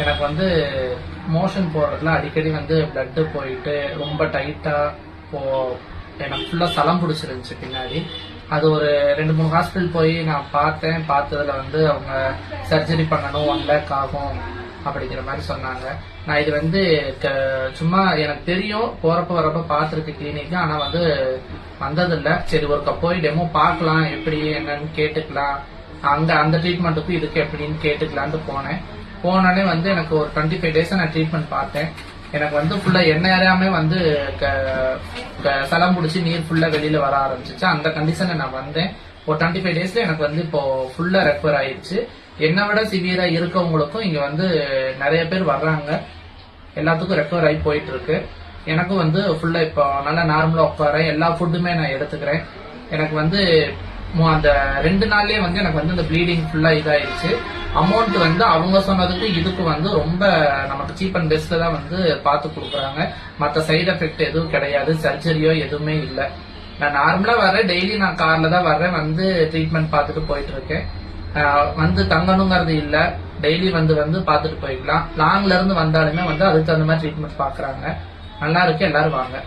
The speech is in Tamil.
எனக்கு வந்து மோஷன் போறதுல அடிக்கடி வந்து பிளட் போயிட்டு ரொம்ப டைட்டா போ எனக்கு ஃபுல்லா சலம் பிடிச்சிருந்துச்சு பின்னாடி. அது ஒரு 2-3 ஹாஸ்பிட்டல் போய் நான் பார்த்ததுல வந்து அவங்க சர்ஜரி பண்ணணும் 1 lakh ஆகும் அப்படிங்கிற மாதிரி சொன்னாங்க. நான் இது வந்து சும்மா எனக்கு தெரியும், போறப்ப வரப்ப பார்த்துருக்கு கிளினிக், ஆனா வந்து வந்ததில்லை. சரி ஒருக்கா போய் டெமோ பார்க்கலாம், எப்படி என்னன்னு கேட்டுக்கலாம், அங்க அந்த ட்ரீட்மெண்ட்டுக்கும் இதுக்கு எப்படின்னு கேட்டுக்கலான்ட்டு போனோடனே வந்து எனக்கு ஒரு 25 days நான் ட்ரீட்மெண்ட் பார்த்தேன். எனக்கு வந்து ஃபுல்லா எண்ணெய் அறியாமே வந்து சலம் பிடிச்சி நீர் ஃபுல்லா வெளியில வர ஆரம்பிச்சிச்சு. அந்த கண்டிஷன்ல நான் வந்தேன். ஒரு 25 daysல எனக்கு வந்து இப்போ ஃபுல்லா ரெக்கவர் ஆயிடுச்சு. என்னை விட சிவியரா இருக்கவங்களுக்கும் இங்க வந்து நிறைய பேர் வர்றாங்க. எல்லாத்துக்கும் ரெக்கவர் ஆகி போயிட்டு இருக்கு. எனக்கும் வந்து ஃபுல்லா இப்போ நல்லா நார்மலா உட்காரேன். எல்லா ஃபுட்டுமே நான் எடுத்துக்கிறேன். எனக்கு வந்து அந்த 2 நாள்லயே வந்து எனக்கு வந்து இந்த ப்ளீடிங் ஃபுல்லா இதாயிருச்சு. அமௌண்ட் வந்து அவங்க சொன்னதுக்கு இதுக்கு வந்து ரொம்ப நமக்கு சீப் அண்ட் பெஸ்ட்ல தான் வந்து பார்த்து கொடுக்குறாங்க. மற்ற சைடு எஃபெக்ட் எதுவும் கிடையாது, சர்ஜரியோ எதுவுமே இல்லை. நான் நார்மலா வர்றேன், டெய்லி நான் கார்ல தான் வர்றேன், வந்து ட்ரீட்மெண்ட் பார்த்துட்டு போயிட்டு இருக்கேன். வந்து தங்கணுங்கிறது இல்ல, டெய்லி வந்து பார்த்துட்டு போய்க்கலாம். லாங்ல இருந்து வந்தாலுமே வந்து அதுக்கு தகுந்த மாதிரி ட்ரீட்மெண்ட் பாக்குறாங்க. நல்லா இருக்கு, எல்லாரும் வாங்க.